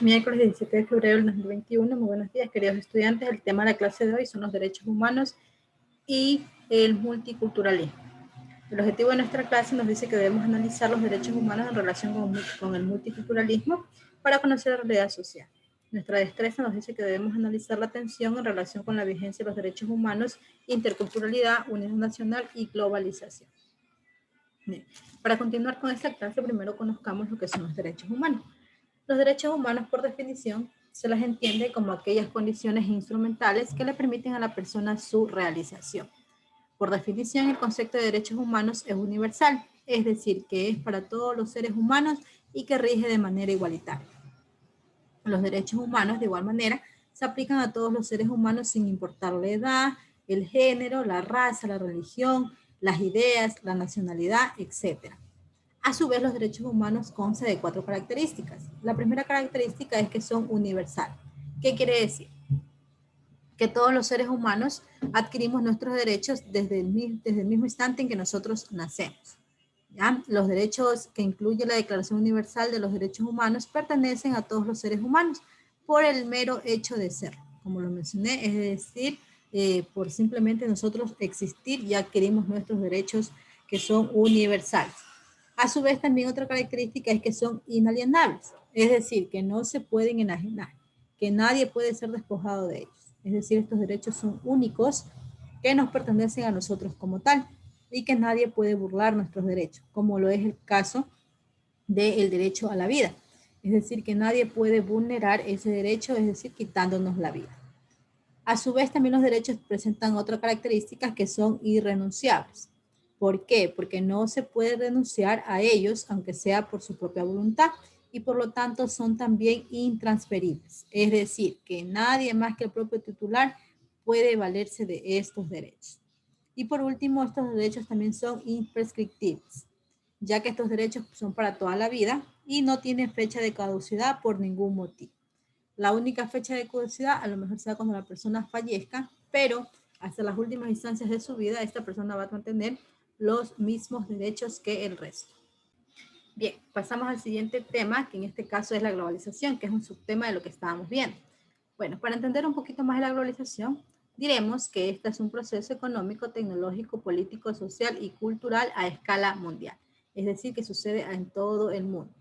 Miércoles 17 de febrero del 2021. Muy buenos días, queridos estudiantes. El tema de la clase de hoy son los derechos humanos y el multiculturalismo. El objetivo de nuestra clase nos dice que debemos analizar los derechos humanos en relación con el multiculturalismo para conocer la realidad social. Nuestra destreza nos dice que debemos analizar la tensión en relación con la vigencia de los derechos humanos, interculturalidad, unión nacional y globalización. Bien. Para continuar con esta clase, primero conozcamos lo que son los derechos humanos. Los derechos humanos, por definición, se las entiende como aquellas condiciones instrumentales que le permiten a la persona su realización. Por definición, el concepto de derechos humanos es universal, es decir, que es para todos los seres humanos y que rige de manera igualitaria. Los derechos humanos, de igual manera, se aplican a todos los seres humanos sin importar la edad, el género, la raza, la religión, las ideas, la nacionalidad, etc. A su vez, los derechos humanos constan de 4 características. La primera característica es que son universales. ¿Qué quiere decir? Que todos los seres humanos adquirimos nuestros derechos desde el mismo instante en que nosotros nacemos. ¿Ya? Los derechos que incluye la Declaración Universal de los Derechos Humanos pertenecen a todos los seres humanos por el mero hecho de ser. Como lo mencioné, es decir, por simplemente nosotros existir ya adquirimos nuestros derechos que son universales. A su vez, también otra característica es que son inalienables, es decir, que no se pueden enajenar, que nadie puede ser despojado de ellos. Es decir, estos derechos son únicos que nos pertenecen a nosotros como tal y que nadie puede burlar nuestros derechos, como lo es el caso del derecho a la vida. Es decir, que nadie puede vulnerar ese derecho, es decir, quitándonos la vida. A su vez, también los derechos presentan otras características que son irrenunciables. ¿Por qué? Porque no se puede renunciar a ellos, aunque sea por su propia voluntad, y por lo tanto son también intransferibles. Es decir, que nadie más que el propio titular puede valerse de estos derechos. Y por último, estos derechos también son imprescriptibles, ya que estos derechos son para toda la vida y no tienen fecha de caducidad por ningún motivo. La única fecha de caducidad a lo mejor sea cuando la persona fallezca, pero hasta las últimas instancias de su vida esta persona va a mantener los mismos derechos que el resto. Bien, pasamos al siguiente tema, que en este caso es la globalización, que es un subtema de lo que estábamos viendo. Bueno, para entender un poquito más de la globalización, diremos que este es un proceso económico, tecnológico, político, social y cultural a escala mundial, es decir, que sucede en todo el mundo.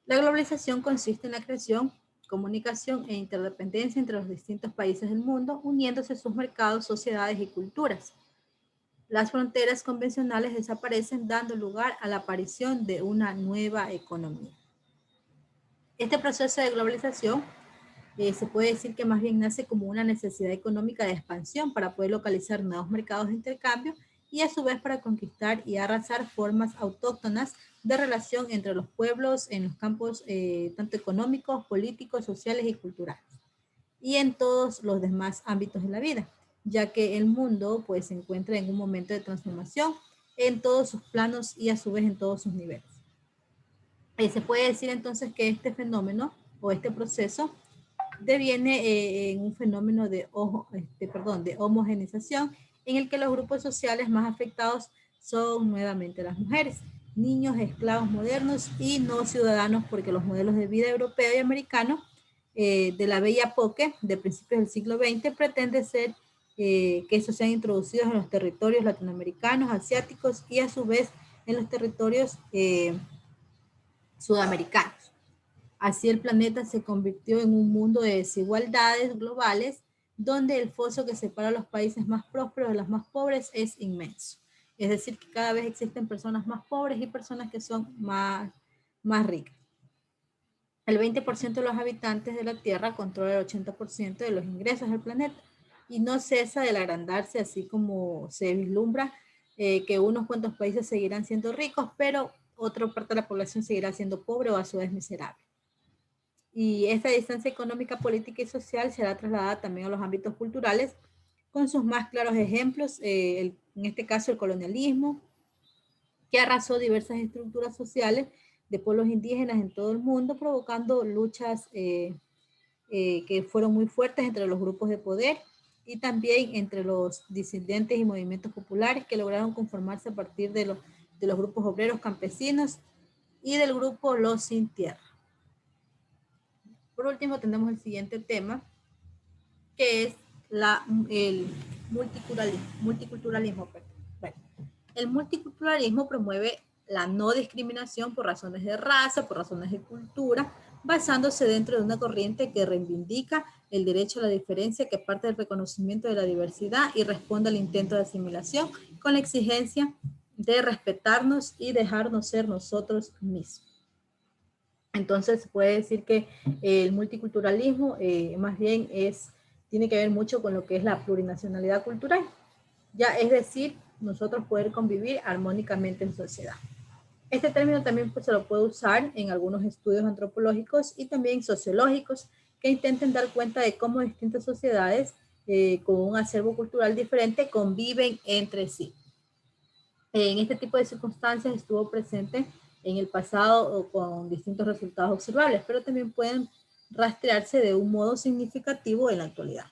La globalización consiste en la creación, comunicación e interdependencia entre los distintos países del mundo, uniéndose sus mercados, sociedades y culturas. Las fronteras convencionales desaparecen, dando lugar a la aparición de una nueva economía. Este proceso de globalización se puede decir que más bien nace como una necesidad económica de expansión para poder localizar nuevos mercados de intercambio y a su vez para conquistar y arrasar formas autóctonas de relación entre los pueblos en los campos tanto económicos, políticos, sociales y culturales y en todos los demás ámbitos de la vida, ya que el mundo pues se encuentra en un momento de transformación en todos sus planos y a su vez en todos sus niveles. Se puede decir entonces que este fenómeno o este proceso deviene en un fenómeno de homogenización en el que los grupos sociales más afectados son nuevamente las mujeres, niños, esclavos modernos y no ciudadanos, porque los modelos de vida europeo y americano de la Belle Époque de principios del siglo XX pretende ser que esos sean introducidos en los territorios latinoamericanos, asiáticos y a su vez en los territorios sudamericanos. Así el planeta se convirtió en un mundo de desigualdades globales donde el foso que separa a los países más prósperos de los más pobres es inmenso. Es decir, que cada vez existen personas más pobres y personas que son más ricas. El 20% de los habitantes de la Tierra controla el 80% de los ingresos del planeta y no cesa de agrandarse, así como se vislumbra que unos cuantos países seguirán siendo ricos, pero otra parte de la población seguirá siendo pobre o a su vez miserable. Y esta distancia económica, política y social será trasladada también a los ámbitos culturales, con sus más claros ejemplos, en este caso el colonialismo, que arrasó diversas estructuras sociales de pueblos indígenas en todo el mundo, provocando luchas que fueron muy fuertes entre los grupos de poder y también entre los disidentes y movimientos populares que lograron conformarse a partir de los grupos obreros campesinos y del grupo Los Sin Tierra. Por último, tenemos el siguiente tema, que es el multiculturalismo. Bueno, el multiculturalismo promueve la no discriminación por razones de raza, por razones de cultura, basándose dentro de una corriente que reivindica el derecho a la diferencia, que parte del reconocimiento de la diversidad y responde al intento de asimilación con la exigencia de respetarnos y dejarnos ser nosotros mismos. Entonces, se puede decir que el multiculturalismo más bien tiene que ver mucho con lo que es la plurinacionalidad cultural. Ya, es decir, nosotros poder convivir armónicamente en sociedad. Este término también pues, se lo puede usar en algunos estudios antropológicos y también sociológicos que intenten dar cuenta de cómo distintas sociedades con un acervo cultural diferente conviven entre sí. En este tipo de circunstancias estuvo presente en el pasado con distintos resultados observables, pero también pueden rastrearse de un modo significativo en la actualidad.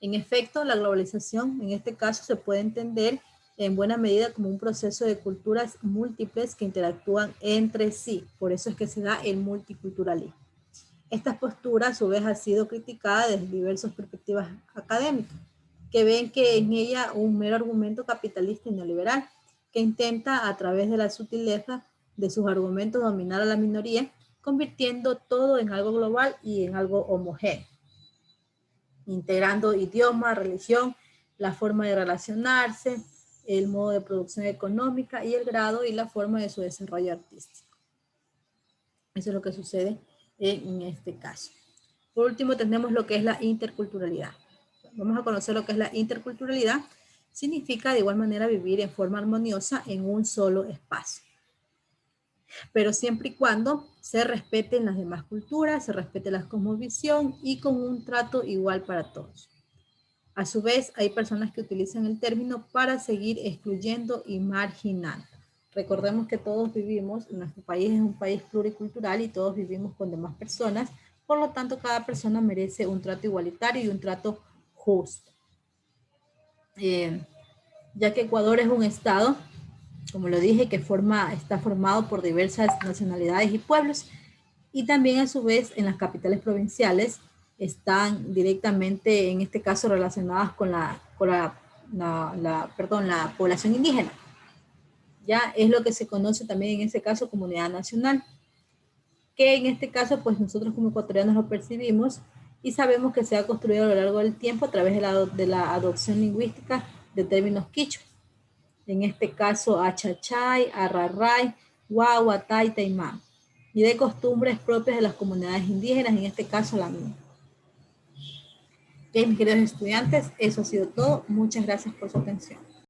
En efecto, la globalización en este caso se puede entender en buena medida como un proceso de culturas múltiples que interactúan entre sí. Por eso es que se da el multiculturalismo. Esta postura a su vez ha sido criticada desde diversas perspectivas académicas, que ven que en ella un mero argumento capitalista y neoliberal, que intenta a través de la sutileza de sus argumentos dominar a la minoría, convirtiendo todo en algo global y en algo homogéneo, integrando idioma, religión, la forma de relacionarse, el modo de producción económica y el grado y la forma de su desarrollo artístico. Eso es lo que sucede en este caso. Por último, tenemos lo que es la interculturalidad. Vamos a conocer lo que es la interculturalidad. Significa de igual manera vivir en forma armoniosa en un solo espacio, pero siempre y cuando se respeten las demás culturas, se respete la cosmovisión y con un trato igual para todos. A su vez, hay personas que utilizan el término para seguir excluyendo y marginando. Recordemos que todos vivimos, nuestro país es un país pluricultural y todos vivimos con demás personas, por lo tanto cada persona merece un trato igualitario y un trato justo. Ya que Ecuador es un estado, como lo dije, que está formado por diversas nacionalidades y pueblos, y también a su vez en las capitales provinciales están directamente, en este caso, relacionadas con la población indígena. Ya es lo que se conoce también en ese caso comunidad nacional, que en este caso pues nosotros como ecuatorianos lo percibimos y sabemos que se ha construido a lo largo del tiempo a través de la adopción lingüística de términos quichua. En este caso achachay, arrarray, guagua, tay, taimán, y de costumbres propias de las comunidades indígenas, en este caso la mía. Bien, mis queridos estudiantes, eso ha sido todo. Muchas gracias por su atención.